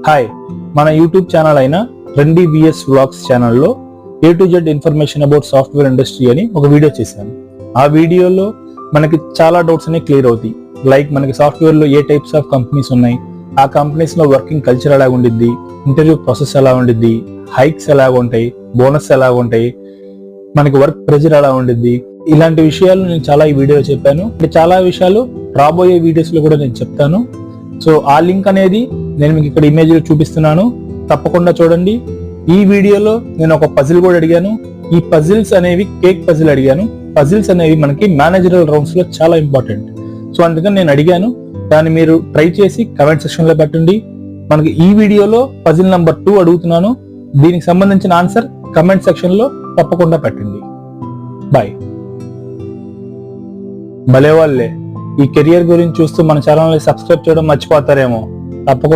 Hi, మన YouTube channel అయిన trendy VS vlogs ఛానల్లో A to Z information about software industry అని ఒక వీడియో చేశాను. ఆ వీడియోలో మనకి చాలా డౌట్స్ అనేవి క్లియర్ అవుతాయి. లైక్ మనకి సాఫ్ట్వేర్లో ఏ టైప్స్ ఆఫ్ కంపెనీస్ ఉన్నాయి, ఆ కంపెనీస్లో వర్కింగ్ కల్చర్ ఎలా ఉండిద్ది, ఇంటర్వ్యూ ప్రాసెస్ ఎలా ఉండిద్ది, హైక్స్ ఎలా ఉంటాయి, బోనస్ ఎలా ఉంటాయి, మనకి వర్క్ ప్రెజర్ ఎలా ఉండిద్ది, ఇలాంటి విషయాలు నేను చాలా ఈ వీడియోలో చెప్పాను. చాలా విషయాలు రాబోయే వీడియోస్ లో కూడా నేను చెప్తాను. సో ఆ లింక్ అనేది నేను మీకు ఇక్కడ ఇమేజ్ లో చూపిస్తున్నాను, తప్పకుండా చూడండి. ఈ వీడియోలో నేను ఒక పజిల్ కూడా అడిగాను. ఈ పజిల్స్ అనేవి కేక్ పజిల్ అడిగాను. పజిల్స్ అనేవి మనకి మేనేజరల్ రౌండ్స్ లో చాలా ఇంపార్టెంట్. సో అందుకని నేను అడిగాను, దాన్ని మీరు ట్రై చేసి కమెంట్ సెక్షన్ లో పెట్టండి. మనకి ఈ వీడియోలో పజిల్ నెంబర్ 2 అడుగుతున్నాను. దీనికి సంబంధించిన ఆన్సర్ కమెంట్ సెక్షన్ లో తప్పకుండా పెట్టండి. బాయ్. భలే వాళ్ళే ఈ కెరియర్ గురించి చూస్తూ మన ఛానల్ ని సబ్స్క్రైబ్ చేయడం మర్చిపోతారేమో, తప్పకుండా